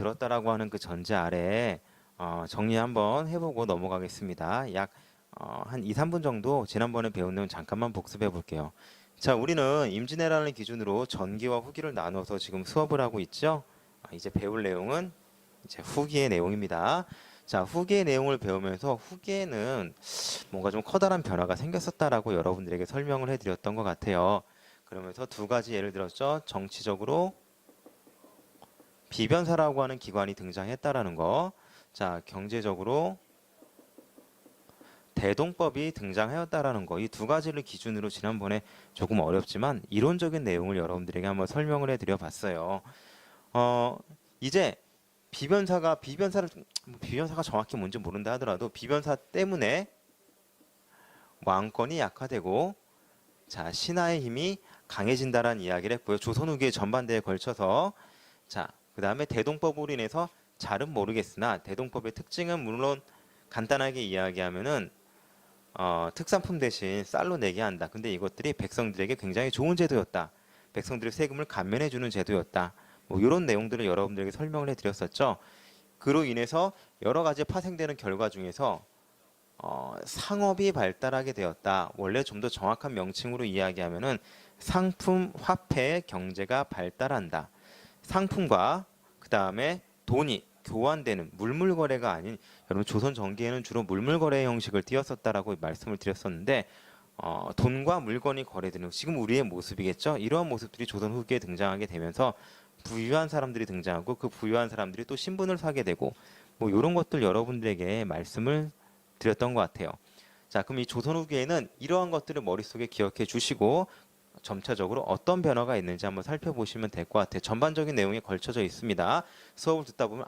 들었다라고 하는 그 전제 아래 정리 한번 해보고 넘어가겠습니다. 약 한 2, 3분 정도 지난번에 배운 내용 잠깐만 복습해 볼게요. 자, 우리는 임진왜란을 기준으로 전기와 후기를 나눠서 지금 수업을 하고 있죠. 이제 배울 내용은 이제 후기의 내용입니다. 자, 후기의 내용을 배우면서 후기에는 뭔가 좀 커다란 변화가 생겼었다라고 여러분들에게 설명을 해드렸던 것 같아요. 그러면서 두 가지 예를 들었죠. 정치적으로 비변사라고 하는 기관이 등장했다라는 거. 자, 경제적으로 대동법이 등장하였다라는 거. 이 두 가지를 기준으로 지난번에 조금 어렵지만 이론적인 내용을 여러분들에게 한번 설명을 해드려 봤어요. 어, 이제 비변사가 정확히 뭔지 모른다 하더라도 비변사 때문에 왕권이 약화되고 자, 신하의 힘이 강해진다라는 이야기를 했고요. 조선 후기의 전반대에 걸쳐서 자, 그 다음에 대동법으로 인해서 잘은 모르겠으나 대동법의 특징은 물론 간단하게 이야기하면은 특산품 대신 쌀로 내게 한다. 근데 이것들이 백성들에게 굉장히 좋은 제도였다. 백성들의 세금을 감면해주는 제도였다. 뭐 이런 내용들을 여러분들에게 설명을 해드렸었죠. 그로 인해서 여러 가지 파생되는 결과 중에서 상업이 발달하게 되었다. 원래 좀 더 정확한 명칭으로 이야기하면은 상품 화폐 경제가 발달한다. 상품과 그 다음에 돈이 교환되는 물물 거래가 아닌 여러분 조선 전기에는 주로 물물 거래 형식을 띄었었다라고 말씀을 드렸었는데 돈과 물건이 거래되는 지금 우리의 모습이겠죠. 이러한 모습들이 조선 후기에 등장하게 되면서 부유한 사람들이 등장하고 그 부유한 사람들이 또 신분을 사게 되고 뭐 이런 것들 여러분들에게 말씀을 드렸던 것 같아요. 자, 그럼 이 조선 후기에는 이러한 것들을 머릿속에 기억해 주시고 점차적으로 어떤 변화가 있는지 한번 살펴보시면 될 것 같아요. 전반적인 내용이 걸쳐져 있습니다. 수업을 듣다 보면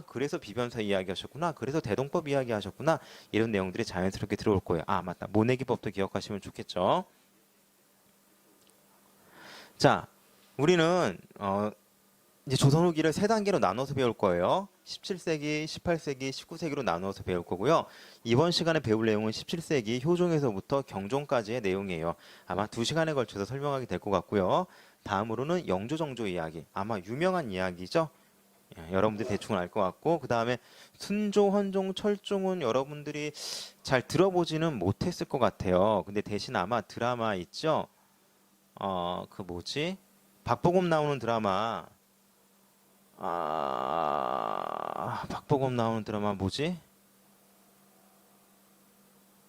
그래서 비변사 이야기하셨구나. 그래서 대동법 이야기하셨구나. 이런 내용들이 자연스럽게 들어올 거예요. 맞다. 모내기법도 기억하시면 좋겠죠. 자, 우리는 이제 조선 후기를 세 단계로 나눠서 배울 거예요. 17세기, 18세기, 19세기로 나누어서 배울 거고요. 이번 시간에 배울 내용은 17세기 효종에서부터 경종까지의 내용이에요. 아마 2시간에 걸쳐서 설명하게 될 것 같고요. 다음으로는 영조정조 이야기. 아마 유명한 이야기죠. 여러분들이 대충 알 것 같고 그 다음에 순조, 헌종, 철종은 여러분들이 잘 들어보지는 못했을 것 같아요. 근데 대신 아마 드라마 있죠? 그 뭐지? 박보검 나오는 드라마 박보검 나오는 드라마 뭐지?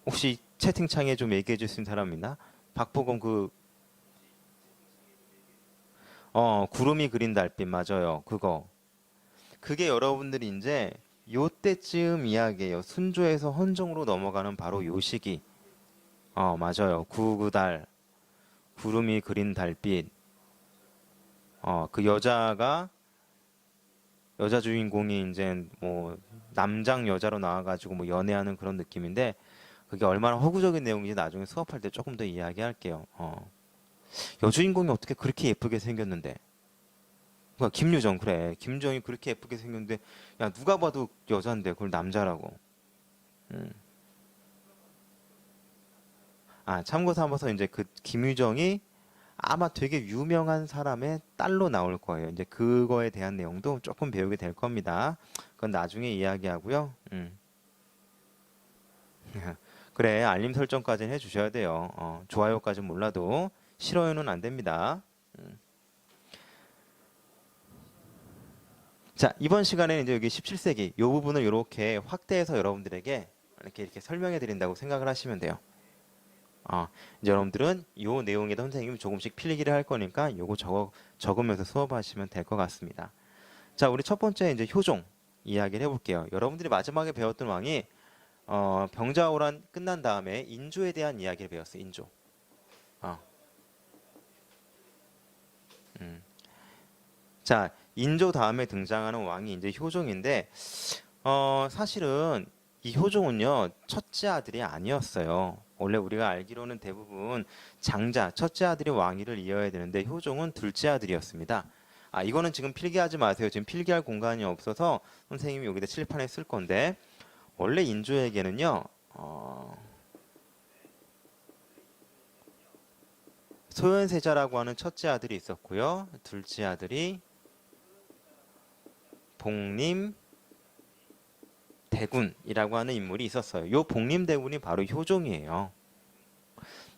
혹시 채팅창에 좀 얘기해 줄 수 있는 사람 있나? 박보검 구름이 그린 달빛 맞아요. 그거. 그게 여러분들이 이제 요때쯤 이야기예요. 순조에서 헌종으로 넘어가는 바로 요 시기. 맞아요. 구구달, 구름이 그린 달빛. 그 여자 주인공이 이제 뭐 남장 여자로 나와가지고 뭐 연애하는 그런 느낌인데 그게 얼마나 허구적인 내용인지 나중에 수업할 때 조금 더 이야기할게요. 여주인공이 어떻게 그렇게 예쁘게 생겼는데? 그러니까 김유정 그래. 김유정이 그렇게 예쁘게 생겼는데 야 누가 봐도 여잔데 그걸 남자라고. 음. 참고 삼아서 이제 그 김유정이 아마 되게 유명한 사람의 딸로 나올 거예요. 이제 그거에 대한 내용도 조금 배우게 될 겁니다. 그건 나중에 이야기하고요. 그래, 알림 설정까지는 해주셔야 돼요. 좋아요까지는 몰라도 싫어요는 안 됩니다. 자, 이번 시간에는 이제 여기 17세기 이 부분을 이렇게 확대해서 여러분들에게 이렇게 설명해 드린다고 생각을 하시면 돼요. 이제 여러분들은 이 내용에다 선생님이 조금씩 필기를 할 거니까 요거 적으면서 수업하시면 될 것 같습니다. 자, 우리 첫 번째 이제 효종 이야기를 해볼게요. 여러분들이 마지막에 배웠던 왕이 병자호란 끝난 다음에 인조에 대한 이야기를 배웠어요. 인조. 어, 음. 자, 인조 다음에 등장하는 왕이 이제 효종인데 사실은 이 효종은요 첫째 아들이 아니었어요. 원래 우리가 알기로는 대부분 장자, 첫째 아들이 왕위를 이어야 되는데 효종은 둘째 아들이었습니다. 이거는 지금 필기하지 마세요. 지금 필기할 공간이 없어서 선생님이 여기다 칠판에 쓸 건데 원래 인조에게는요 소현세자라고 하는 첫째 아들이 있었고요. 둘째 아들이 복림대군이라고 하는 인물이 있었어요. 요 복림대군이 바로 효종이에요.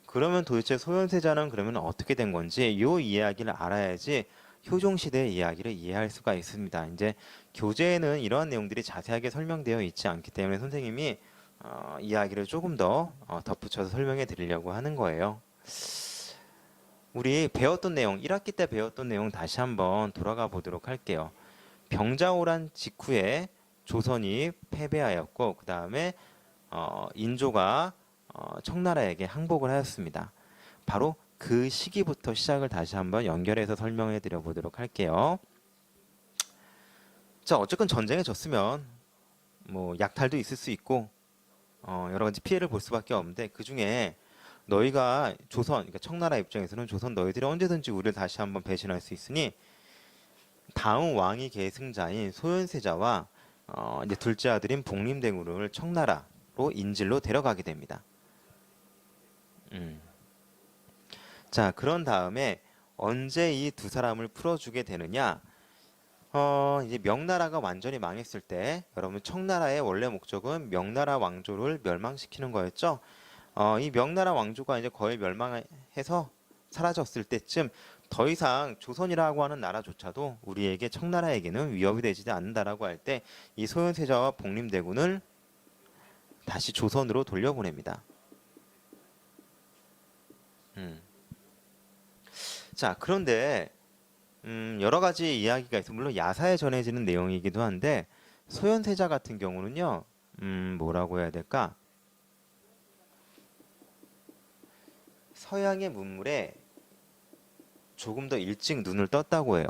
그러면 도대체 소현세자는 그러면 어떻게 된 건지 요 이야기를 알아야지 효종 시대의 이야기를 이해할 수가 있습니다. 이제 교재에는 이러한 내용들이 자세하게 설명되어 있지 않기 때문에 선생님이 이야기를 조금 더 덧붙여서 설명해 드리려고 하는 거예요. 우리 배웠던 내용, 1학기 때 배웠던 내용 다시 한번 돌아가 보도록 할게요. 병자호란 직후에 조선이 패배하였고 그 다음에 인조가 청나라에게 항복을 하였습니다. 바로 그 시기부터 시작을 다시 한번 연결해서 설명해 드려 보도록 할게요. 자, 어쨌건 전쟁에 졌으면 뭐 약탈도 있을 수 있고 여러 가지 피해를 볼 수밖에 없는데 그 중에 너희가 조선, 그러니까 청나라 입장에서는 조선 너희들이 언제든지 우리를 다시 한번 배신할 수 있으니 다음 왕위 계승자인 소현세자와 이제 둘째 아들인 복림대군을 청나라로 인질로 데려가게 됩니다. 자, 그런 다음에 언제 이 두 사람을 풀어주게 되느냐? 이제 명나라가 완전히 망했을 때, 여러분 청나라의 원래 목적은 명나라 왕조를 멸망시키는 거였죠. 이 명나라 왕조가 이제 거의 멸망해서 사라졌을 때쯤 더 이상 조선이라고 하는 나라조차도 우리에게 청나라에게는 위협이 되지 않는다라고 할 때 이 소현세자와 복림대군을 다시 조선으로 돌려보냅니다. 자, 그런데 여러 가지 이야기가 있어. 물론 야사에 전해지는 내용이기도 한데 소현세자 같은 경우는요, 뭐라고 해야 될까? 서양의 문물에 조금 더 일찍 눈을 떴다고 해요.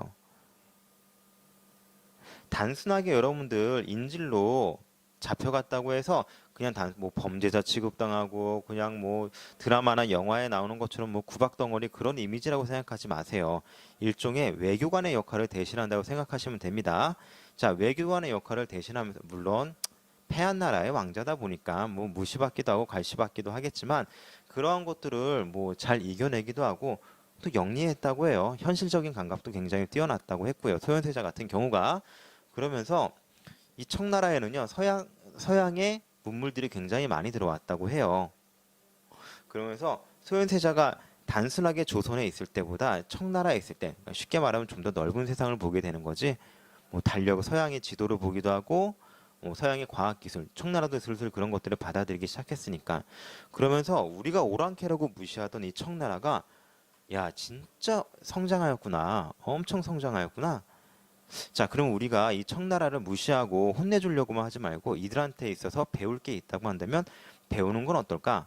단순하게 여러분들 인질로 잡혀갔다고 해서 그냥 뭐 범죄자 취급당하고 그냥 뭐 드라마나 영화에 나오는 것처럼 뭐 구박덩어리 그런 이미지라고 생각하지 마세요. 일종의 외교관의 역할을 대신한다고 생각하시면 됩니다. 자, 외교관의 역할을 대신하면서 물론 패한 나라의 왕자다 보니까 뭐 무시받기도 하고 갈시받기도 하겠지만 그러한 것들을 뭐 잘 이겨내기도 하고 또 영리했다고 해요. 현실적인 감각도 굉장히 뛰어났다고 했고요. 소현세자 같은 경우가 그러면서 이 청나라에는요 서양의 문물들이 굉장히 많이 들어왔다고 해요. 그러면서 소현세자가 단순하게 조선에 있을 때보다 청나라에 있을 때 그러니까 쉽게 말하면 좀 더 넓은 세상을 보게 되는 거지. 뭐 달력 서양의 지도를 보기도 하고 서양의 과학기술, 청나라도 슬슬 그런 것들을 받아들이기 시작했으니까 그러면서 우리가 오랑캐라고 무시하던 이 청나라가 야 진짜 성장하였구나, 엄청 성장하였구나. 자, 그럼 우리가 이 청나라를 무시하고 혼내주려고만 하지 말고 이들한테 있어서 배울 게 있다고 한다면 배우는 건 어떨까?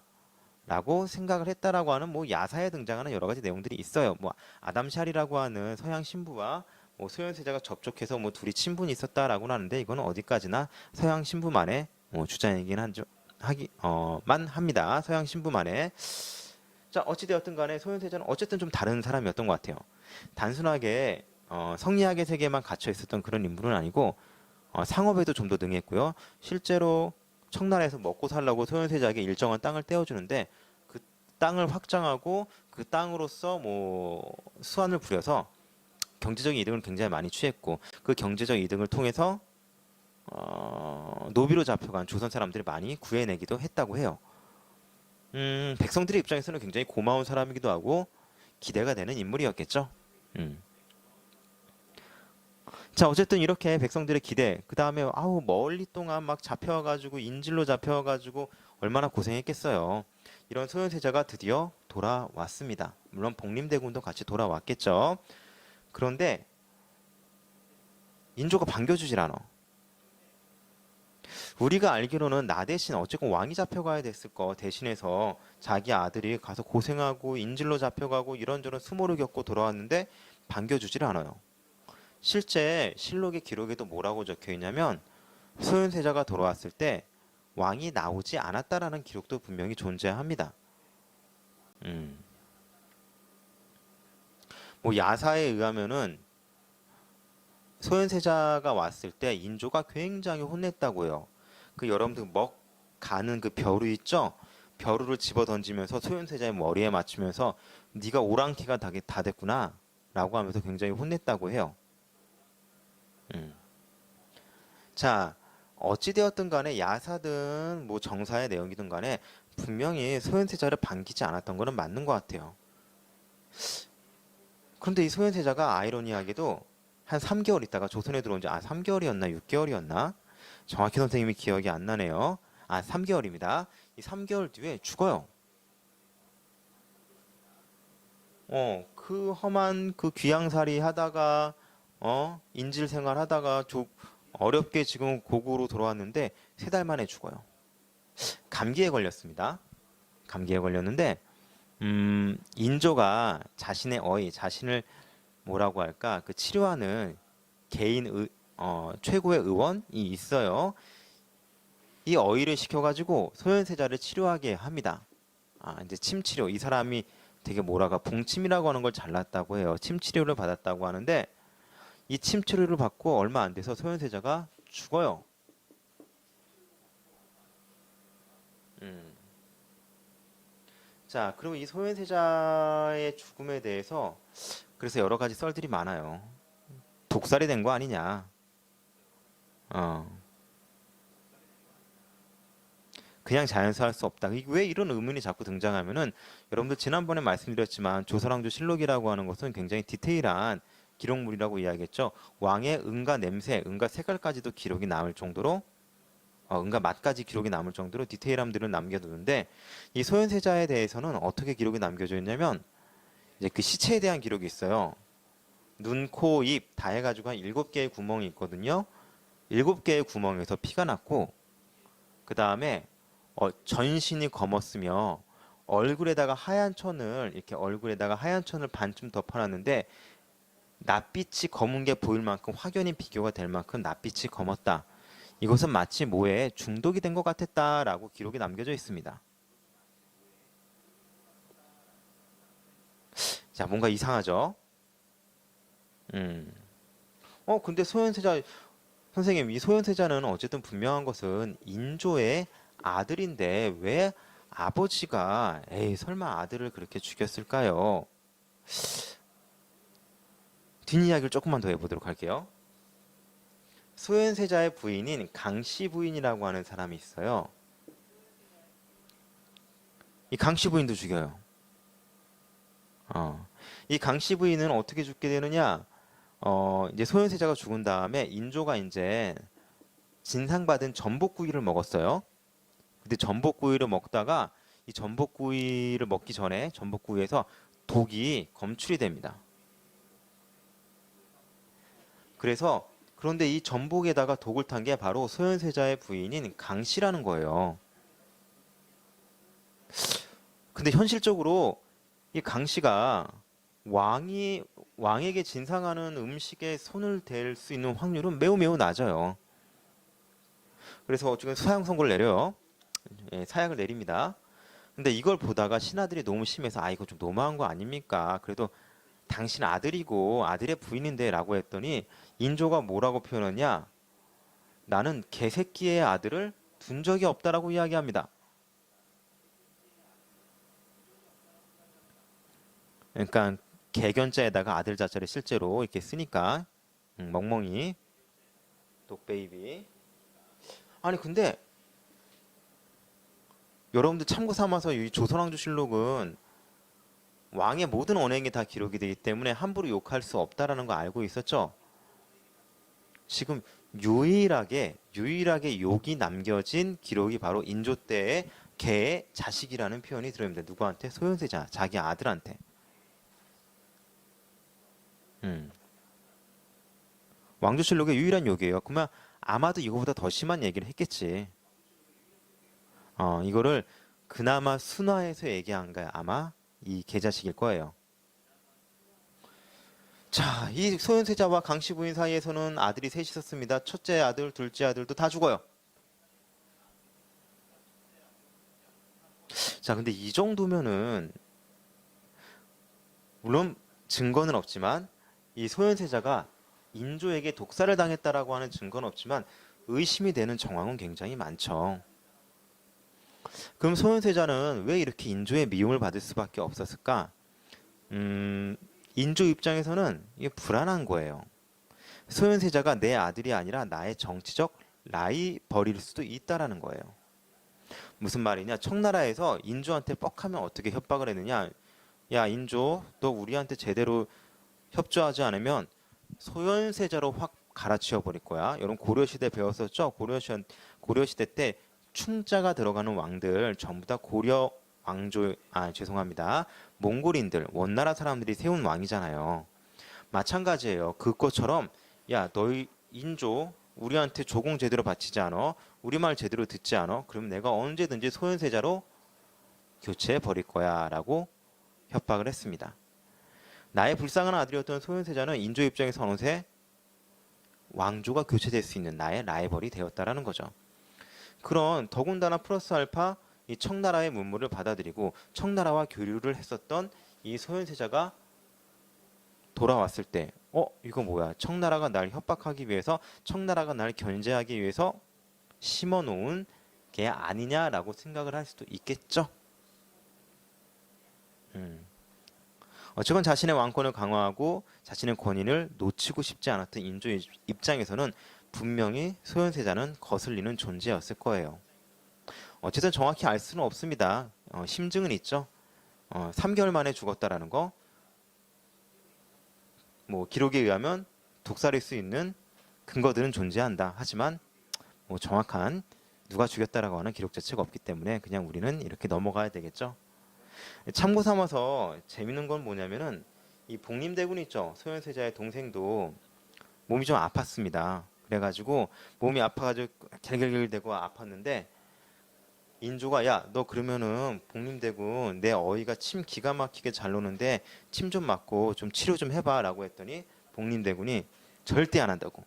라고 생각을 했다라고 하는 뭐 야사에 등장하는 여러 가지 내용들이 있어요. 뭐 아담 샬이라고 하는 서양 신부와 뭐 소현세자가 접촉해서 뭐 둘이 친분이 있었다라고 하는데 이거는 어디까지나 서양 신부만의 뭐 주장이긴 한죠. 만 합니다. 서양 신부만의. 자, 어찌되었든 간에 소현세자는 어쨌든 좀 다른 사람이었던 것 같아요. 단순하게 성리학의 세계에만 갇혀 있었던 그런 인물은 아니고 상업에도 좀 더 능했고요. 실제로 청나라에서 먹고 살라고 소현세자에게 일정한 땅을 떼어주는데 그 땅을 확장하고 그 땅으로서 뭐 수완을 부려서 경제적인 이득을 굉장히 많이 취했고 그 경제적 이득을 통해서 노비로 잡혀간 조선 사람들이 많이 구해내기도 했다고 해요. 백성들의 입장에서는 굉장히 고마운 사람이기도 하고 기대가 되는 인물이었겠죠. 자, 어쨌든 이렇게 백성들의 기대, 그 다음에 아우 멀리 동안 막 잡혀가지고 인질로 잡혀가지고 얼마나 고생했겠어요. 이런 소현세자가 드디어 돌아왔습니다. 물론 복림대군도 같이 돌아왔겠죠. 그런데 인조가 반겨주질 않아. 우리가 알기로는 나 대신 어쨌건 왕이 잡혀가야 됐을 거 대신해서 자기 아들이 가서 고생하고 인질로 잡혀가고 이런저런 수모를 겪고 돌아왔는데 반겨주질 않아요. 실제 실록의 기록에도 뭐라고 적혀 있냐면 소현세자가 돌아왔을 때 왕이 나오지 않았다라는 기록도 분명히 존재합니다. 뭐 야사에 의하면은 소현세자가 왔을 때 인조가 굉장히 혼냈다고요. 그 여러분들 먹 가는 그 벼루 있죠? 벼루를 집어 던지면서 소현세자의 머리에 맞추면서 네가 오랑캐가 다 됐구나 라고 하면서 굉장히 혼냈다고 해요. 자, 어찌되었든 간에 야사든 뭐 정사의 내용이든 간에 분명히 소현세자를 반기지 않았던 거는 맞는 것 같아요. 그런데 이 소현세자가 아이러니하게도 한 3개월 있다가 조선에 들어온 지 3개월이었나 6개월이었나? 정확히 선생님이 기억이 안 나네요. 3개월입니다. 이 3개월 뒤에 죽어요. 그 험한 그 귀양살이 하다가 인질 생활 하다가 어렵게 지금 고국으로 돌아왔는데 3달 만에 죽어요. 감기에 걸렸습니다. 감기에 걸렸는데 인조가 자신의 자신을 뭐라고 할까? 그 치료하는 최고의 의원이 있어요. 이 어의를 시켜가지고 소현세자를 치료하게 합니다. 이제 침치료. 이 사람이 되게 봉침이라고 하는 걸 잘났다고 해요. 침치료를 받았다고 하는데 이 침치료를 받고 얼마 안 돼서 소현세자가 죽어요. 자, 그리고 이 소현세자의 죽음에 대해서 그래서 여러 가지 썰들이 많아요. 독살이 된 거 아니냐. 어. 그냥 자연사할 수 없다. 왜 이런 의문이 자꾸 등장하면은 여러분들 지난번에 말씀드렸지만 조선왕조 실록이라고 하는 것은 굉장히 디테일한 기록물이라고 이야기했죠. 왕의 은과 냄새, 은과 색깔까지도 기록이 남을 정도로 은과 맛까지 기록이 남을 정도로 디테일함들을 남겨두는데 이 소현세자에 대해서는 어떻게 기록이 남겨져 있냐면 이제 그 시체에 대한 기록이 있어요. 눈, 코, 입 다 해가지고 한 7개의 구멍이 있거든요. 7개의 구멍에서 피가 났고 그 다음에 전신이 검었으며 얼굴에다가 하얀 천을 반쯤 덮어놨는데 낯빛이 검은 게 보일 만큼 확연히 비교가 될 만큼 낯빛이 검었다. 이것은 마치 뭐에 중독이 된 것 같았다라고 기록이 남겨져 있습니다. 자, 뭔가 이상하죠? 근데 선생님, 이 소현세자는 어쨌든 분명한 것은 인조의 아들인데 왜 아버지가 설마 아들을 그렇게 죽였을까요? 뒷이야기를 조금만 더 해보도록 할게요. 소현세자의 부인인 강씨 부인이라고 하는 사람이 있어요. 이 강씨 부인도 죽여요. 이 강씨 부인은 어떻게 죽게 되느냐? 이제 소현세자가 죽은 다음에 인조가 이제 진상받은 전복구이를 먹었어요. 근데 전복구이를 먹다가 이 전복구이를 먹기 전에 전복구이에서 독이 검출이 됩니다. 그런데 이 전복에다가 독을 탄 게 바로 소현세자의 부인인 강씨라는 거예요. 근데 현실적으로 이 강씨가 왕에게 진상하는 음식에 손을 댈 수 있는 확률은 매우 매우 낮아요. 그래서 지금 사형 선고를 내려요. 사약을 내립니다. 근데 이걸 보다가 신하들이 너무 심해서 이거 좀 너무한 거 아닙니까? 그래도 당신 아들이고 아들의 부인인데 라고 했더니 인조가 뭐라고 표현하냐? 나는 개새끼의 아들을 둔 적이 없다라고 이야기합니다. 그러니까 개견자에다가 아들 자자를 실제로 이렇게 쓰니까 멍멍이 독베이비. 아니 근데 여러분들 참고 삼아서 이 조선왕조실록은 왕의 모든 언행이 다 기록이 되기 때문에 함부로 욕할 수 없다라는 거 알고 있었죠? 지금 유일하게 욕이 남겨진 기록이 바로 인조 때의 개의 자식이라는 표현이 들어있는데 누구한테? 소현세자, 자기 아들한테. 왕조실록의 유일한 욕이에요. 그러면 아마도 이거보다 더 심한 얘기를 했겠지. 이거를 그나마 순화해서 얘기한 거야. 아마 이 개자식일 거예요. 자, 이 소현세자와 강씨 부인 사이에서는 아들이 셋이 있었습니다. 첫째 아들, 둘째 아들도 다 죽어요. 자, 근데 이 정도면은 물론 증거는 없지만 이 소현세자가 인조에게 독살을 당했다라고 하는 증거는 없지만 의심이 되는 정황은 굉장히 많죠. 그럼 소현세자는 왜 이렇게 인조의 미움을 받을 수밖에 없었을까? 인조 입장에서는 이게 불안한 거예요. 소현세자가 내 아들이 아니라 나의 정치적 라이벌일 수도 있다라는 거예요. 무슨 말이냐? 청나라에서 인조한테 뻑하면 어떻게 협박을 했느냐? 야, 인조, 너 우리한테 제대로 협조하지 않으면 소현세자로 확 갈아치워 버릴 거야. 여러분 고려시대 배웠었죠? 고려시대 때 충자가 들어가는 왕들 전부 다 고려 왕조, 죄송합니다. 몽골인들, 원나라 사람들이 세운 왕이잖아요. 마찬가지예요. 그것처럼 야, 너희 인조 우리한테 조공 제대로 바치지 않아? 우리 말 제대로 듣지 않아? 그럼 내가 언제든지 소현세자로 교체해 버릴 거야라고 협박을 했습니다. 나의 불쌍한 아들이었던 소현세자는 인조 입장에서 어느새 왕조가 교체될 수 있는 나의 라이벌이 되었다라는 거죠. 그런 더군다나 플러스 알파 이 청나라의 문물을 받아들이고 청나라와 교류를 했었던 이 소현세자가 돌아왔을 때 이거 뭐야? 청나라가 날 협박하기 위해서 청나라가 날 견제하기 위해서 심어놓은 게 아니냐라고 생각을 할 수도 있겠죠. 어쨌건 자신의 왕권을 강화하고 자신의 권위를 놓치고 싶지 않았던 인조 입장에서는 분명히 소현세자는 거슬리는 존재였을 거예요. 어쨌든 정확히 알 수는 없습니다. 심증은 있죠. 3개월 만에 죽었다라는 거. 뭐 기록에 의하면 독살일 수 있는 근거들은 존재한다. 하지만 뭐 정확한 누가 죽였다라고 하는 기록 자체가 없기 때문에 그냥 우리는 이렇게 넘어가야 되겠죠. 참고 삼아서 재밌는 건 뭐냐면은 이 복림대군 있죠. 소현세자의 동생도 몸이 좀 아팠습니다. 그래가지고 몸이 아파가지고 갤갤갤대고 아팠는데 인조가 야, 너 그러면은 복림대군 내 어이가 침 기가 막히게 잘 노는데 침 좀 맞고 좀 치료 좀 해봐라고 했더니 복림대군이 절대 안 한다고.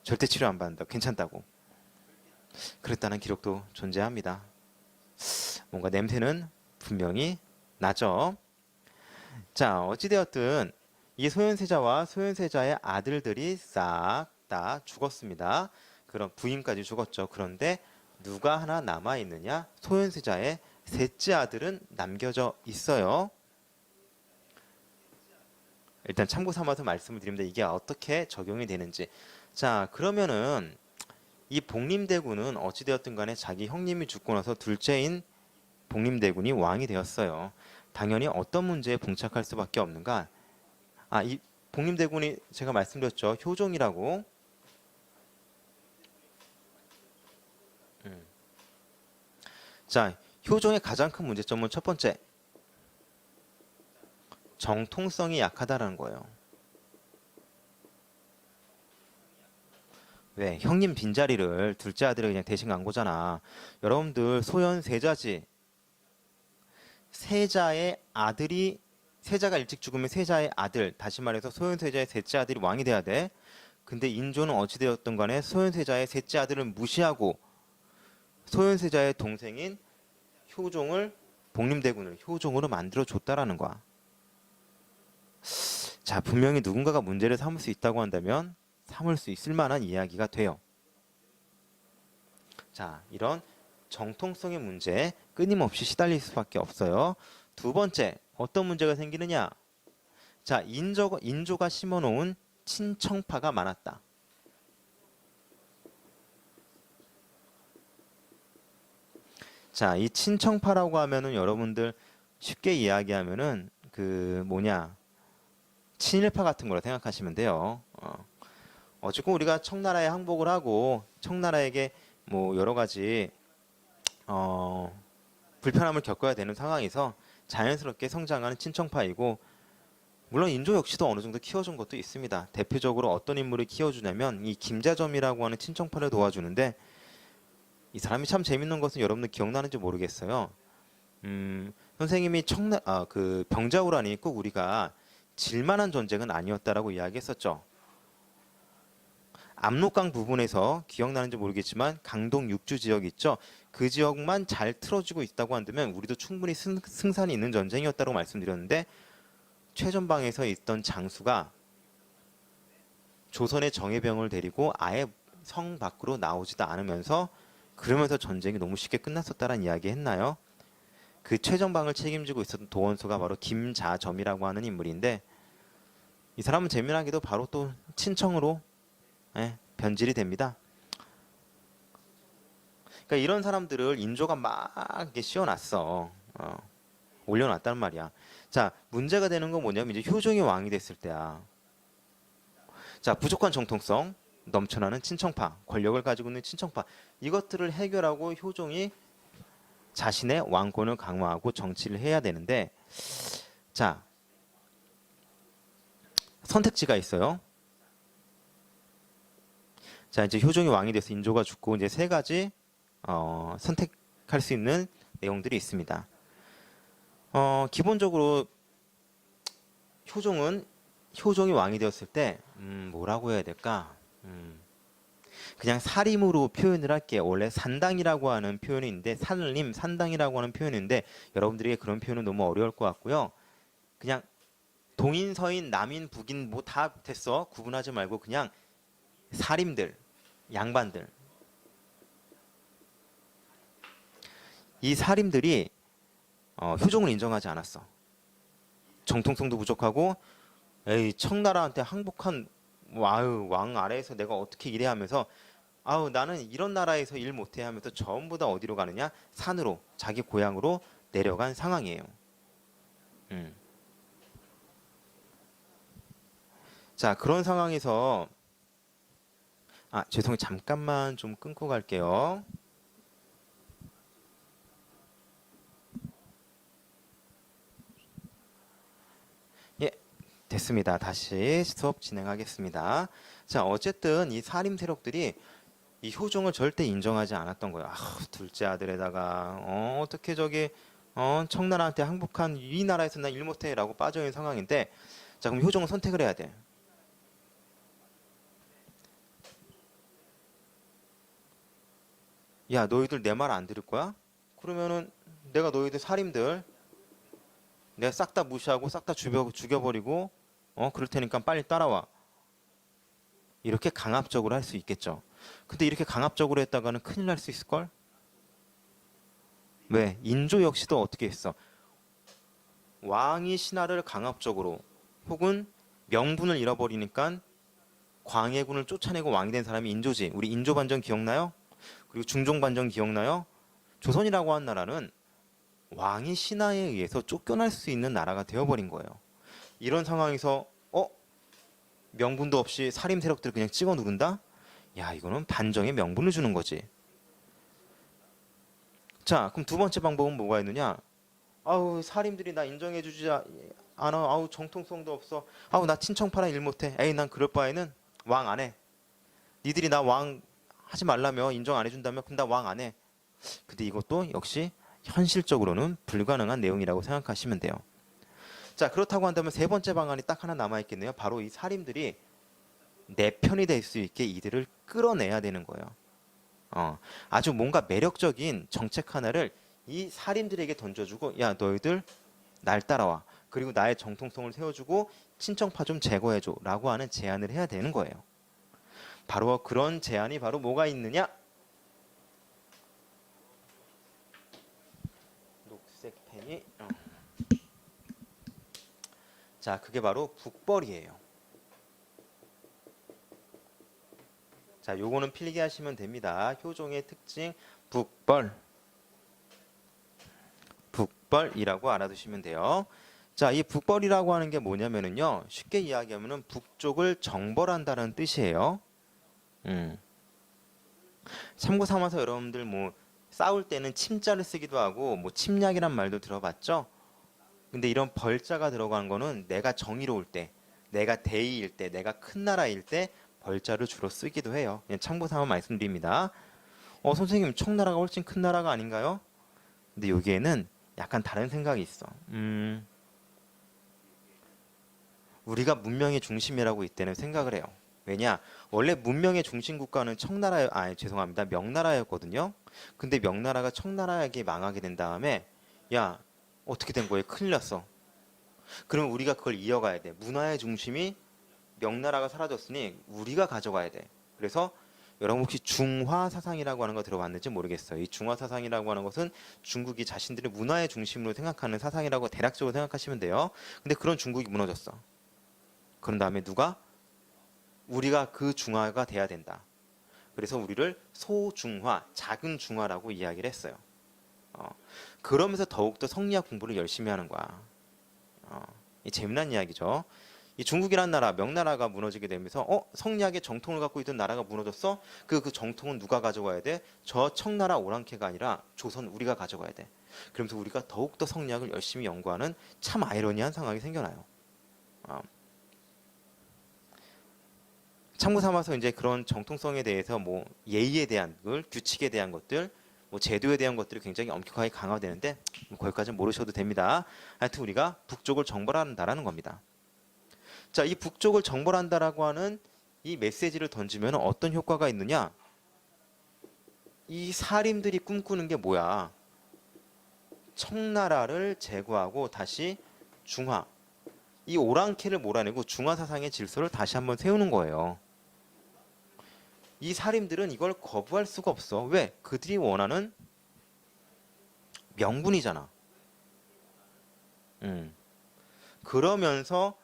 절대 치료 안 받는다. 괜찮다고. 그랬다는 기록도 존재합니다. 뭔가 냄새는 분명히 나죠. 자, 어찌되었든 이 소현세자와 소현세자의 아들들이 싹 다 죽었습니다. 그런 부인까지 죽었죠. 그런데 누가 하나 남아 있느냐? 소현세자의 셋째 아들은 남겨져 있어요. 일단 참고 삼아서 말씀을 드립니다. 이게 어떻게 적용이 되는지. 자, 그러면은 이 복림대군은 어찌되었든 간에 자기 형님이 죽고 나서 둘째인 복림대군이 왕이 되었어요. 당연히 어떤 문제에 봉착할 수밖에 없는가? 이 복림대군이 제가 말씀드렸죠. 효종이라고. 자, 효종의 가장 큰 문제점은 첫 번째, 정통성이 약하다라는 거예요. 왜? 형님 빈자리를 둘째 아들이 그냥 대신 간 거잖아. 여러분들 소현 세자지. 세자가 일찍 죽으면 세자의 아들, 다시 말해서 소현 세자의 셋째 아들이 왕이 돼야 돼. 근데 인조는 어찌되었든 간에 소현 세자의 셋째 아들을 무시하고 소현 세자의 동생인 효종을 복림대군을 효종으로 만들어 줬다라는 거야. 자, 분명히 누군가가 문제를 삼을 수 있다고 한다면 삼을 수 있을 만한 이야기가 돼요. 자, 이런 정통성의 문제에 끊임없이 시달릴 수밖에 없어요. 두 번째, 어떤 문제가 생기느냐? 자, 인조가 심어놓은 친청파가 많았다. 자, 이 친청파라고 하면은 여러분들 쉽게 이야기하면은 친일파 같은 거라 생각하시면 돼요. 어쨌든 우리가 청나라에 항복을 하고 청나라에게 뭐 여러 가지 불편함을 겪어야 되는 상황에서 자연스럽게 성장하는 친청파이고, 물론 인조 역시도 어느 정도 키워준 것도 있습니다. 대표적으로 어떤 인물을 키워주냐면 이 김자점이라고 하는 친청파를 도와주는데, 이 사람이 참 재밌는 것은 여러분들 기억나는지 모르겠어요. 선생님이 병자호란이 꼭 우리가 질만한 전쟁은 아니었다라고 이야기했었죠. 압록강 부분에서 기억나는지 모르겠지만 강동 육주 지역 있죠. 그 지역만 잘 틀어지고 있다고 한다면 우리도 충분히 승산이 있는 전쟁이었다고 말씀드렸는데, 최전방에서 있던 장수가 조선의 정예병을 데리고 아예 성 밖으로 나오지도 않으면서 그러면서 전쟁이 너무 쉽게 끝났었다는 이야기 했나요? 그 최전방을 책임지고 있었던 도원소가 바로 김자점이라고 하는 인물인데, 이 사람은 재미나게도 바로 또 친청으로 변질이 됩니다. 그러니까 이런 사람들을 인조가 막 이렇게 씌워놨어. 올려놨단 말이야. 자, 문제가 되는 건 뭐냐면 이제 효종이 왕이 됐을 때야. 자, 부족한 정통성, 넘쳐나는 친청파, 권력을 가지고 있는 친청파, 이것들을 해결하고 효종이 자신의 왕권을 강화하고 정치를 해야 되는데, 자, 선택지가 있어요. 자, 이제 효종이 왕이 돼서 인조가 죽고 이제 세 가지 선택할 수 있는 내용들이 있습니다. 기본적으로 효종이 왕이 되었을 때 뭐라고 해야 될까? 그냥 살림으로 표현을 할게요. 원래 산당이라고 하는 표현이 있는데 산림, 산당이라고 하는 표현인데 여러분들에게 그런 표현은 너무 어려울 것 같고요. 그냥 동인, 서인, 남인, 북인 뭐 다 됐어. 구분하지 말고 그냥 살림들, 양반들. 이 살림들이 효종을 인정하지 않았어. 정통성도 부족하고 에이 청나라한테 항복한 와우 왕 아래에서 내가 어떻게 일해 하면서 아우 나는 이런 나라에서 일 못해 하면서 전부 다 어디로 가느냐 산으로 자기 고향으로 내려간 상황이에요. 음. 자 그런 상황에서 죄송해요 잠깐만 좀 끊고 갈게요. 예 됐습니다. 다시 수업 진행하겠습니다. 자 어쨌든 이 살림 세력들이 이 효종을 절대 인정하지 않았던 거예요. 둘째 아들에다가 어떻게 저기 청나라한테 항복한 이 나라에서 나 일 못해라고 빠져있는 상황인데 자 그럼 효종은 선택을 해야 돼. 야 너희들 내 말 안 들을 거야? 그러면은 내가 너희들 살림들 내가 싹 다 무시하고 싹 다 죽여버리고 그럴 테니까 빨리 따라와. 이렇게 강압적으로 할 수 있겠죠. 근데 이렇게 강압적으로 했다가는 큰일 날 수 있을걸? 왜? 인조 역시도 어떻게 했어? 왕이 신하를 강압적으로 혹은 명분을 잃어버리니까 광해군을 쫓아내고 왕이 된 사람이 인조지. 우리 인조반정 기억나요? 그리고 중종반정 기억나요? 조선이라고 한 나라는 왕이 신하에 의해서 쫓겨날 수 있는 나라가 되어버린 거예요. 이런 상황에서 명분도 없이 살림 세력들 그냥 찍어 누른다? 야 이거는 반정에 명분을 주는 거지. 자 그럼 두 번째 방법은 뭐가 있느냐? 아우 살림들이 나 인정해주지 않아. 아우 정통성도 없어. 아우 나 친청파라 일 못해. 에이 난 그럴 바에는 왕 안 해. 니들이 나 왕 하지 말라며 인정 안 해준다며 그럼 나 왕 안 해. 근데 이것도 역시 현실적으로는 불가능한 내용이라고 생각하시면 돼요. 자 그렇다고 한다면 세 번째 방안이 딱 하나 남아있겠네요. 바로 이 살림들이 내 편이 될 수 있게 이들을 끌어내야 되는 거예요. 아주 뭔가 매력적인 정책 하나를 이 살인들에게 던져주고 야 너희들 날 따라와 그리고 나의 정통성을 세워주고 친정파 좀 제거해줘 라고 하는 제안을 해야 되는 거예요. 바로 그런 제안이 바로 뭐가 있느냐? 녹색 펜이 자 그게 바로 북벌이에요. 자 요거는 필기하시면 됩니다. 효종의 특징 북벌이라고 알아두시면 돼요. 자, 이 북벌이라고 하는 게 뭐냐면은요. 쉽게 이야기하면은 북쪽을 정벌한다는 뜻이에요. 참고 삼아서 여러분들 뭐 싸울 때는 침자를 쓰기도 하고 뭐 침략이란 말도 들어봤죠? 근데 이런 벌자가 들어간 거는 내가 정의로울 때, 내가 대의일 때, 내가 큰 나라일 때 벌자를 주로 쓰기도 해요. 그냥 참고 삼아 말씀드립니다. 선생님, 청나라가 훨씬 큰 나라가 아닌가요? 근데 여기에는 약간 다른 생각이 있어. 우리가 문명의 중심이라고 이때는 생각을 해요. 왜냐? 원래 문명의 중심 국가는 죄송합니다. 명나라였거든요. 근데 명나라가 청나라에게 망하게 된 다음에 야, 어떻게 된 거예요? 큰일 났어. 그러면 우리가 그걸 이어가야 돼. 문화의 중심이 명나라가 사라졌으니 우리가 가져가야 돼. 그래서 여러분 혹시 중화 사상이라고 하는 거 들어봤는지 모르겠어요. 이 중화 사상이라고 하는 것은 중국이 자신들의 문화의 중심으로 생각하는 사상이라고 대략적으로 생각하시면 돼요. 근데 그런 중국이 무너졌어. 그런 다음에 누가? 우리가 그 중화가 돼야 된다. 그래서 우리를 소중화, 작은 중화라고 이야기를 했어요. 그러면서 더욱더 성리학 공부를 열심히 하는 거야. 이 재미난 이야기죠. 이 중국이라는 나라, 명나라가 무너지게 되면서 성리학의 정통을 갖고 있던 나라가 무너졌어? 그 정통은 누가 가져가야 돼? 저 청나라 오랑캐가 아니라 조선 우리가 가져가야 돼. 그러면서 우리가 더욱더 성리학을 열심히 연구하는 참 아이러니한 상황이 생겨나요. 참고 삼아서 이제 그런 정통성에 대해서 뭐 예의에 대한 걸, 규칙에 대한 것들, 뭐 제도에 대한 것들이 굉장히 엄격하게 강화되는데 뭐 거기까지는 모르셔도 됩니다. 하여튼 우리가 북쪽을 정벌한다라는 겁니다. 자, 이 북쪽을 정벌한다라고 하는 이 메시지를 던지면 어떤 효과가 있느냐? 이 사림들이 꿈꾸는 게 뭐야? 청나라를 제거하고 다시 중화, 이 오랑캐를 몰아내고 중화 사상의 질서를 다시 한번 세우는 거예요. 이 사림들은 이걸 거부할 수가 없어. 왜? 그들이 원하는 명분이잖아. 그러면서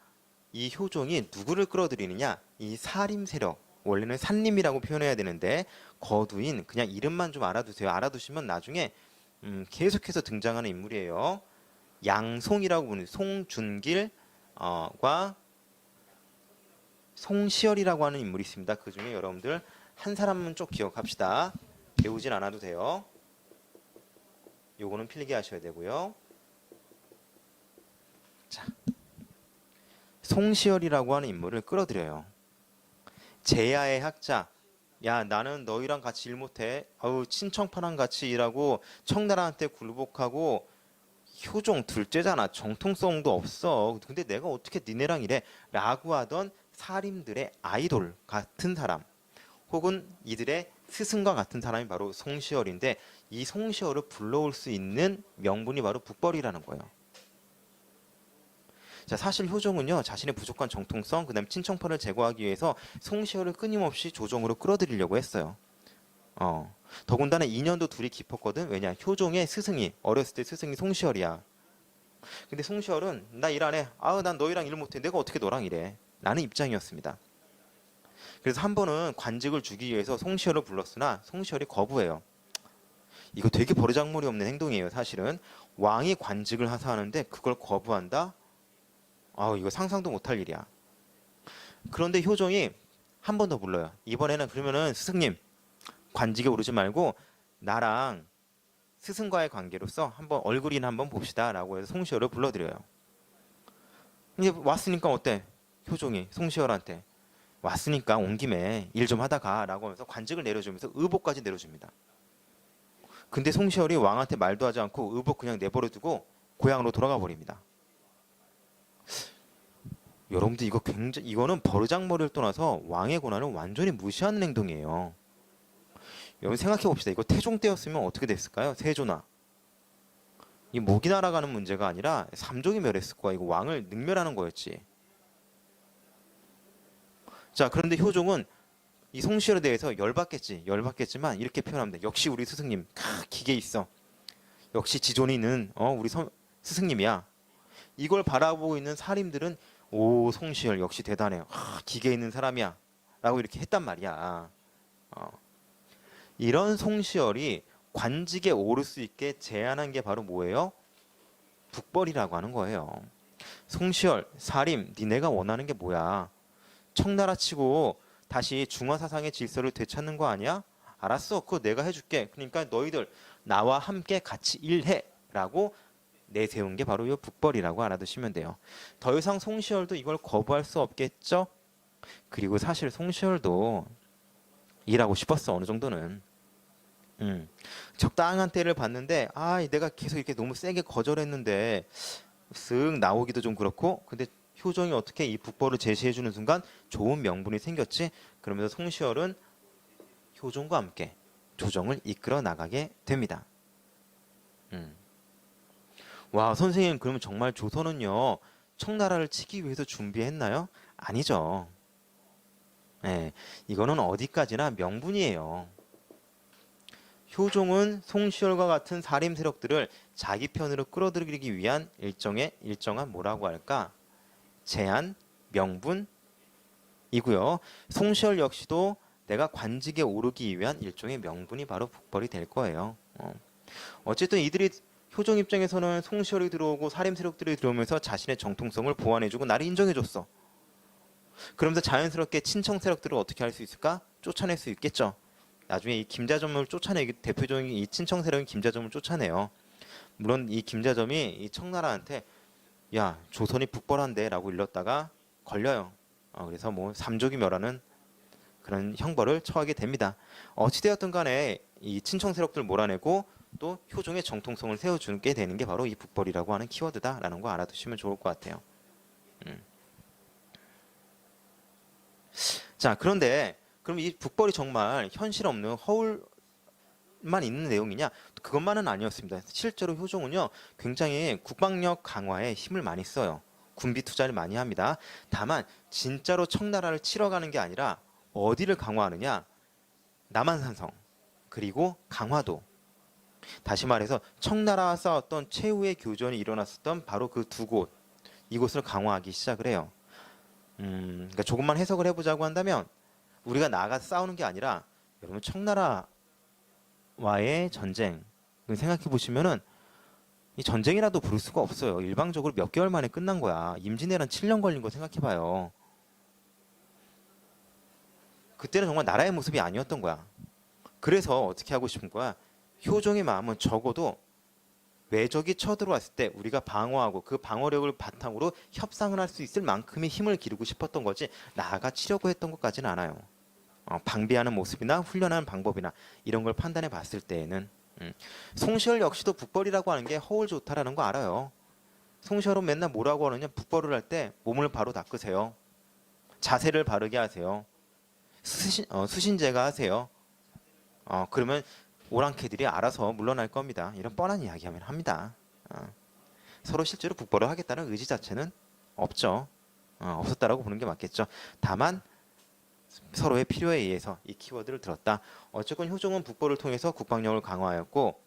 이 효종이 누구를 끌어들이느냐? 이 사림 세력. 원래는 산림이라고 표현해야 되는데 거두인, 그냥 이름만 좀 알아두세요. 알아두시면 나중에 계속해서 등장하는 인물이에요. 양송이라고 부르는 송준길과 송시열이라고 하는 인물이 있습니다. 그 중에 여러분들 한 사람은 쭉 기억합시다. 배우진 않아도 돼요. 요거는 필기하셔야 되고요. 자, 송시열이라고 하는 인물을 끌어들여요. 제야의 학자. 야, 나는 너희랑 같이 일 못해. 친청파랑 같이 일하고 청나라한테 굴복하고 효종 둘째잖아. 정통성도 없어. 근데 내가 어떻게 니네랑 이래? 라고 하던 사림들의 아이돌 같은 사람, 혹은 이들의 스승과 같은 사람이 바로 송시열인데, 이 송시열을 불러올 수 있는 명분이 바로 북벌이라는 거예요. 자, 사실 효종은요, 자신의 부족한 정통성, 그다음 친청파를 제거하기 위해서 송시열을 끊임없이 조정으로 끌어들이려고 했어요. 더군다나 인연도 둘이 깊었거든. 왜냐? 효종의 스승이, 어렸을 때 스승이 송시열이야. 근데 송시열은 나 일 안 해. 난 너희랑 일 못해. 내가 어떻게 너랑 일해? 라는 입장이었습니다. 그래서 한 번은 관직을 주기 위해서 송시열을 불렀으나 송시열이 거부해요. 이거 되게 버르장머리 없는 행동이에요. 사실은 왕이 관직을 하사하는데 그걸 거부한다? 이거 상상도 못할 일이야. 그런데 효종이 한 번 더 불러요. 이번에는 그러면은 스승님, 관직에 오르지 말고 나랑 스승과의 관계로서 한번 얼굴이나 한번 봅시다 라고 해서 송시열을 불러드려요. 이제 왔으니까 어때? 효종이 송시열한테 왔으니까 온 김에 일 좀 하다 가 라고 하면서 관직을 내려주면서 의복까지 내려줍니다. 근데 송시열이 왕한테 말도 하지 않고 의복 그냥 내버려두고 고향으로 돌아가 버립니다. 여러분들 이거는 버르장머리를 떠나서 왕의 권한을 완전히 무시하는 행동이에요. 여러분 생각해 봅시다. 이거 태종 때였으면 어떻게 됐을까요? 세조나. 이 목이 날아가는 문제가 아니라 삼족이 멸했을 거야. 이거 왕을 능멸하는 거였지. 자, 그런데 효종은 이 송시열에 대해서 열받겠지만 이렇게 표현합니다. 역시 우리 스승님, 기계 있어. 역시 지존이 있는 우리 스승님이야. 이걸 바라보고 있는 사림들은 오, 송시열 역시 대단해. 기계 있는 사람이야. 라고 이렇게 했단 말이야. 이런 송시열이 관직에 오를 수 있게 제안한 게 바로 뭐예요? 북벌이라고 하는 거예요. 송시열, 사림, 니네가 원하는 게 뭐야? 청나라 치고 다시 중화 사상의 질서를 되찾는 거 아니야? 알았어, 그거 내가 해줄게. 그러니까 너희들 나와 함께 같이 일해 라고 내세운 게 바로 이 북벌이라고 알아두시면 돼요. 더 이상 송시열도 이걸 거부할 수 없겠죠? 그리고 사실 송시열도 일하고 싶었어, 어느 정도는. 적당한 때를 봤는데 내가 계속 이렇게 너무 세게 거절했는데 쓱 나오기도 좀 그렇고, 근데 효종이 어떻게 이 북벌을 제시해주는 순간 좋은 명분이 생겼지. 그러면서 송시열은 효종과 함께 조정을 이끌어 나가게 됩니다. 와, 선생님, 그러면 정말 조선은요 청나라를 치기 위해서 준비했나요? 아니죠. 네, 이거는 어디까지나 명분이에요. 효종은 송시열과 같은 사림 세력들을 자기 편으로 끌어들이기 위한 일정한 뭐라고 할까? 제안, 명분이고요. 송시열 역시도 내가 관직에 오르기 위한 일종의 명분이 바로 북벌이 될 거예요. 어쨌든 이들이 효종 입장에서는 송시열이 들어오고 사림 세력들이 들어오면서 자신의 정통성을 보완해주고 나를 인정해줬어. 그러면서 자연스럽게 친청 세력들을 어떻게 할 수 있을까? 쫓아낼 수 있겠죠. 나중에 이 김자점을 쫓아내기 대표적인 이 친청 세력인 김자점을 쫓아내요. 물론 이 김자점이 이 청나라한테 야 조선이 북벌한데라고 일렀다가 걸려요. 그래서 뭐 삼족이 멸하는 그런 형벌을 처하게 됩니다. 어찌되었든 간에 이 친청 세력들 몰아내고 또 효종의 정통성을 세워주게 되는 게 바로 이 북벌이라고 하는 키워드다라는 거 알아두시면 좋을 것 같아요. 자, 그런데 그럼 이 북벌이 정말 현실 없는 허울만 있는 내용이냐? 그것만은 아니었습니다. 실제로 효종은요, 굉장히 국방력 강화에 힘을 많이 써요. 군비 투자를 많이 합니다. 다만 진짜로 청나라를 치러 가는 게 아니라 어디를 강화하느냐? 남한산성 그리고 강화도. 다시 말해서 청나라와 싸웠던 최후의 교전이 일어났었던 바로 그 두 곳, 이곳을 강화하기 시작을 해요. 그러니까 조금만 해석을 해보자고 한다면 우리가 나가서 싸우는 게 아니라 여러분 청나라와의 전쟁 생각해 보시면은 이 전쟁이라도 부를 수가 없어요. 일방적으로 몇 개월 만에 끝난 거야. 임진왜란 7년 걸린 거 생각해봐요. 그때는 정말 나라의 모습이 아니었던 거야. 그래서 어떻게 하고 싶은 거야? 효종의 마음은 적어도 외적이 쳐들어왔을 때 우리가 방어하고 그 방어력을 바탕으로 협상을 할 수 있을 만큼의 힘을 기르고 싶었던 거지 나아가 치려고 했던 것까지는 않아요. 방비하는 모습이나 훈련하는 방법이나 이런 걸 판단해 봤을 때에는 송시열 역시도 북벌이라고 하는 게 허울 좋다라는 거 알아요. 송시열은 맨날 뭐라고 하느냐? 북벌을 할 때 몸을 바로 닦으세요. 자세를 바르게 하세요. 수신제가 하세요. 그러면 오랑캐들이 알아서 물러날 겁니다. 이런 뻔한 이야기하면 합니다. 서로 실제로 북벌을 하겠다는 의지 자체는 없죠. 없었다라고 보는 게 맞겠죠. 다만 서로의 필요에 의해서 이 키워드를 들었다. 어쨌건 효종은 북벌을 통해서 국방력을 강화하였고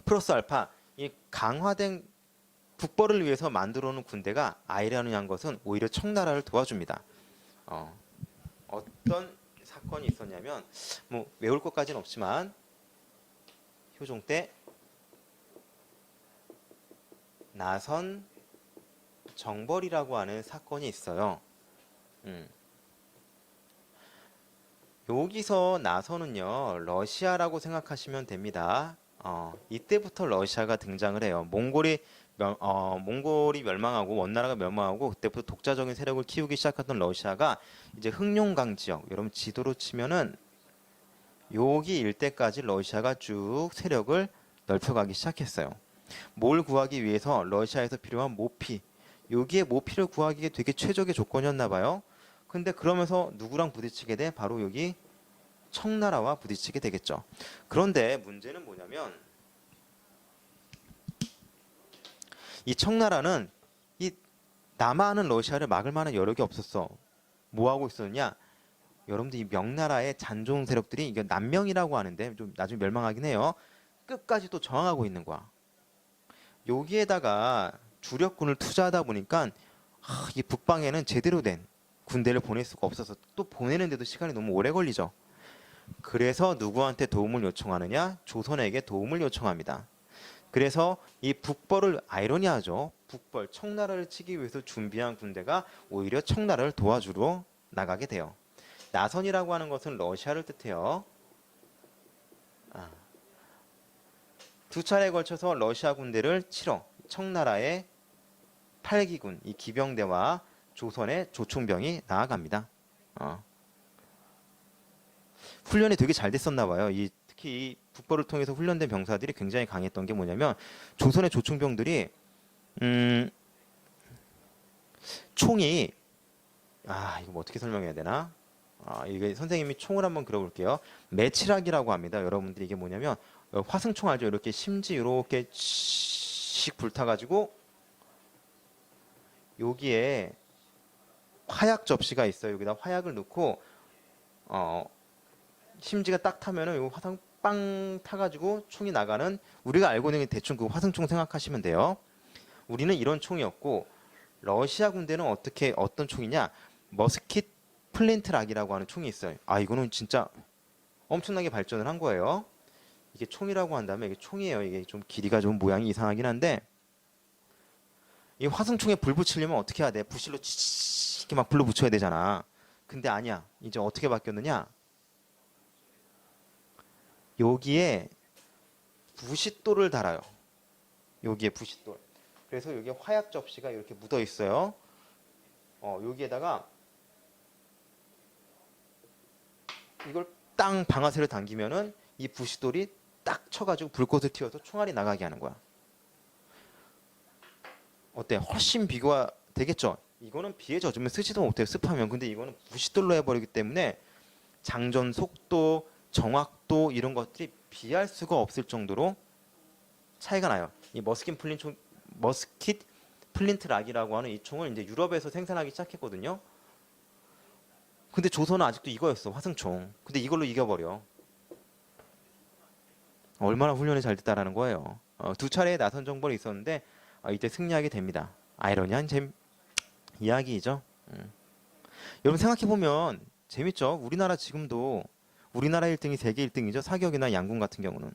플러스 알파 이 강화된 북벌을 위해서 만들어 놓은 군대가 아이라는 것은 오히려 청나라를 도와줍니다. 어떤 사건이 있었냐면 뭐 외울 것까지는 없지만 효종 때 나선 정벌이라고 하는 사건이 있어요. 여기서 나선은요 러시아라고 생각하시면 됩니다. 이때부터 러시아가 등장을 해요. 몽골이 멸망하고 원나라가 멸망하고 그때부터 독자적인 세력을 키우기 시작했던 러시아가 이제 흑룡강 지역, 여러분 지도로 치면은 여기 일대까지 러시아가 쭉 세력을 넓혀가기 시작했어요. 뭘 구하기 위해서 러시아에서 필요한 모피, 여기에 모피를 구하기에 되게 최적의 조건이었나 봐요. 근데 그러면서 누구랑 부딪히게 돼? 바로 여기 청나라와 부딪히게 되겠죠. 그런데 문제는 뭐냐면 이 청나라는 이 남하하는 러시아를 막을 만한 여력이 없었어. 뭐 하고 있었냐? 여러분들 이 명나라의 잔종 세력들이 이게 남명이라고 하는데 좀 나중에 멸망하긴 해요. 끝까지 또 저항하고 있는 거야. 여기에다가 주력군을 투자하다 보니까 이 북방에는 제대로 된 군대를 보낼 수가 없어서 또 보내는데도 시간이 너무 오래 걸리죠. 그래서 누구한테 도움을 요청하느냐? 조선에게 도움을 요청합니다. 그래서 이 북벌을 아이러니하죠. 북벌 청나라를 치기 위해서 준비한 군대가 오히려 청나라를 도와주러 나가게 돼요. 나선이라고 하는 것은 러시아를 뜻해요. 두 차례에 걸쳐서 러시아 군대를 치러 청나라의 8기군 이 기병대와 조선의 조총병이 나아갑니다. 훈련이 되게 잘 됐었나 봐요. 특히 이 북벌을 통해서 훈련된 병사들이 굉장히 강했던 게 뭐냐면 조선의 조총병들이 총이 이거 뭐 어떻게 설명해야 되나? 이게 선생님이 총을 한번 그려볼게요. 매치락이라고 합니다. 여러분들이 이게 뭐냐면 화승총 알죠? 이렇게 심지 이렇게 씩 불타가지고 여기에 화약 접시가 있어요. 여기다 화약을 넣고 심지가 딱 타면은 요 화상 빵 타가지고 총이 나가는 우리가 알고 있는 대충 그 화승총 생각하시면 돼요. 우리는 이런 총이었고 러시아 군대는 어떤 총이냐? 머스킷 플린트락이라고 하는 총이 있어요. 아, 이거는 진짜 엄청나게 발전을 한 거예요. 이게 총이라고 한다면 이게 총이에요. 이게 좀 길이가 좀 모양이 이상하긴 한데 이 화승총에 불 붙이려면 어떻게 해야 돼? 부실로 치치 이렇게 막 불로 붙여야 되잖아. 근데 아니야. 이제 어떻게 바뀌었느냐? 여기에 부싯돌을 달아요. 여기에 부싯돌. 그래서 여기에 화약 접시가 이렇게 묻어 있어요. 여기에다가 이걸 땅 방아쇠를 당기면은 이 부싯돌이 딱 쳐가지고 불꽃을 튀어서 총알이 나가게 하는 거야. 어때? 훨씬 비교가 되겠죠? 이거는 비에 젖으면 쓰지도 못해요. 습하면. 근데 이거는 부싯돌로 해버리기 때문에 장전 속도, 정확도 이런 것들이 비할 수가 없을 정도로 차이가 나요. 이 머스킷 플린트락이라고 하는 이 총을 이제 유럽에서 생산하기 시작했거든요. 근데 조선은 아직도 이거였어. 화승총. 근데 이걸로 이겨버려. 얼마나 훈련이 잘 됐다라는 거예요. 두 차례의 나선 정벌이 있었는데 이때 승리하게 됩니다. 아이러니한 이야기이죠. 여러분 생각해보면 재밌죠? 우리나라 지금도 우리나라 1등이 세계 1등이죠. 사격이나 양궁 같은 경우는.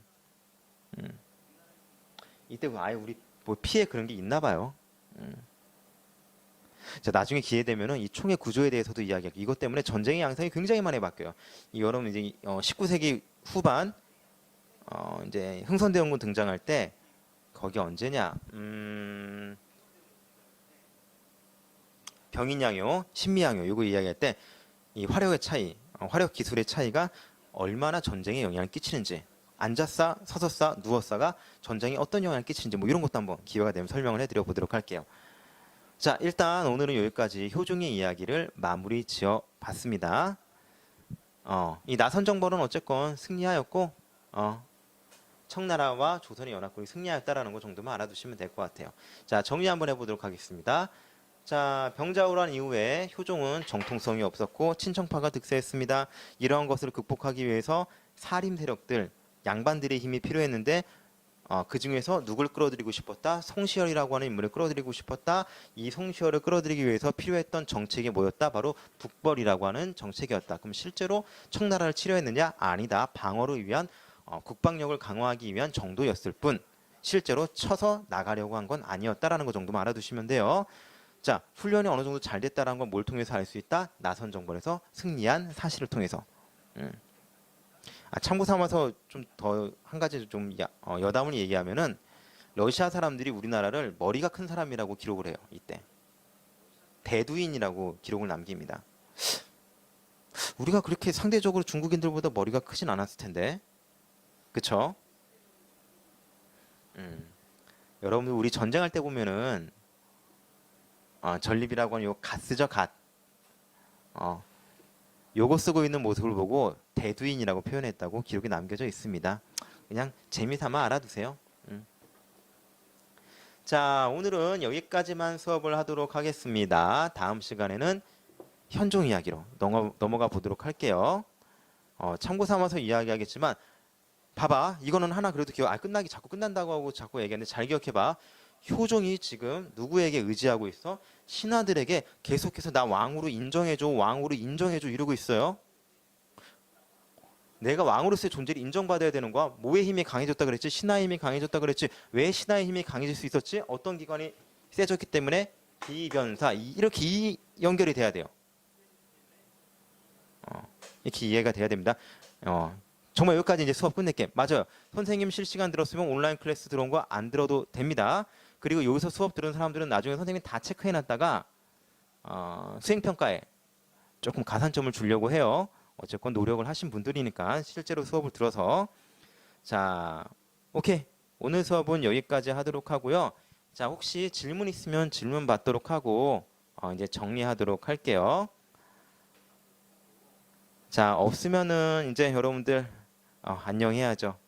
이때 아예 우리 뭐 피해 그런 게 있나 봐요. 자, 나중에 기회 되면은 이 총의 구조에 대해서도 이야기할게요. 이것 때문에 전쟁의 양상이 굉장히 많이 바뀌어요. 여러분 이제 19세기 후반 이제 흥선대원군 등장할 때 거기 언제냐? 병인양요, 신미양요 이거 이야기할 때 이 화력의 차이, 화력 기술의 차이가 얼마나 전쟁에 영향을 끼치는지 앉았사, 서섰사, 누웠사가 전쟁에 어떤 영향을 끼치는지 뭐 이런 것도 한번 기회가 되면 설명을 해드려 보도록 할게요. 자, 일단 오늘은 여기까지 효종의 이야기를 마무리 지어 봤습니다. 이 나선정벌은 어쨌건 승리하였고 청나라와 조선의 연합군이 승리하였다라는 것 정도만 알아두시면 될 것 같아요. 자, 정리 한번 해보도록 하겠습니다. 자, 병자호란 이후에 효종은 정통성이 없었고 친정파가 득세했습니다. 이러한 것을 극복하기 위해서 사림 세력들, 양반들의 힘이 필요했는데 그 중에서 누굴 끌어들이고 싶었다? 송시열이라고 하는 인물을 끌어들이고 싶었다. 이 송시열을 끌어들이기 위해서 필요했던 정책이 뭐였다? 바로 북벌이라고 하는 정책이었다. 그럼 실제로 청나라를 치료했느냐? 아니다. 방어를 위한 국방력을 강화하기 위한 정도였을 뿐 실제로 쳐서 나가려고 한 건 아니었다라는 것 정도만 알아두시면 돼요. 자, 훈련이 어느 정도 잘 됐다라는 건 뭘 통해서 알 수 있다? 나선정벌에서 승리한 사실을 통해서. 참고 삼아서 좀 더 한 가지 좀 여담을 얘기하면은 러시아 사람들이 우리나라를 머리가 큰 사람이라고 기록을 해요. 이때 대두인이라고 기록을 남깁니다. 우리가 그렇게 상대적으로 중국인들보다 머리가 크진 않았을 텐데, 그쵸? 여러분들 우리 전쟁할 때 보면은 전립이라고 하는 요 갓쓰죠, 갓. 요거 쓰고 있는 모습을 보고 대두인이라고 표현했다고 기록이 남겨져 있습니다. 그냥 재미삼아 알아두세요. 자, 오늘은 여기까지만 수업을 하도록 하겠습니다. 다음 시간에는 현종 이야기로 넘어가 보도록 할게요. 참고 삼아서 이야기하겠지만 봐봐, 이거는 하나 그래도 끝나기 자꾸 끝난다고 하고 자꾸 얘기하는데 잘 기억해봐. 효종이 지금 누구에게 의지하고 있어? 신하들에게 계속해서 나 왕으로 인정해줘, 왕으로 인정해줘 이러고 있어요. 내가 왕으로서의 존재를 인정받아야 되는 거야. 뭐의 힘이 강해졌다 그랬지? 신하의 힘이 강해졌다 그랬지? 왜 신하의 힘이 강해질 수 있었지? 어떤 기관이 세졌기 때문에 비변사 이렇게 연결이 돼야 돼요. 이렇게 이해가 돼야 됩니다. 정말 여기까지 이제 수업 끝낼게. 맞아요. 선생님 실시간 들었으면 온라인 클래스 들어온 거 안 들어도 됩니다. 그리고 여기서 수업 들은 사람들은 나중에 선생님이 다 체크해놨다가 수행평가에 조금 가산점을 주려고 해요. 어쨌건 노력을 하신 분들이니까 실제로 수업을 들어서. 자, 오케이. 오늘 수업은 여기까지 하도록 하고요. 자, 혹시 질문 있으면 질문 받도록 하고 이제 정리하도록 할게요. 자, 없으면은 이제 여러분들 안녕해야죠.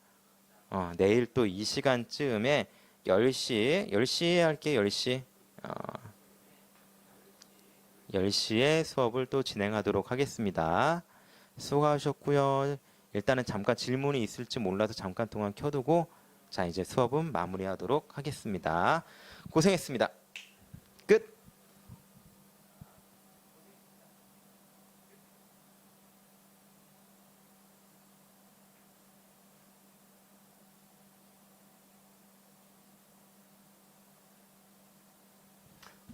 내일 또 이 시간쯤에 10시에 할게요. 10시. 10시에 수업을 또 진행하도록 하겠습니다. 수고하셨고요. 일단은 잠깐 질문이 있을지 몰라서 잠깐 동안 켜두고 자, 이제 수업은 마무리하도록 하겠습니다. 고생했습니다. 끝.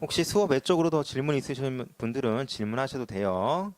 혹시 수업 외적으로 더 질문 있으신 분들은 질문하셔도 돼요.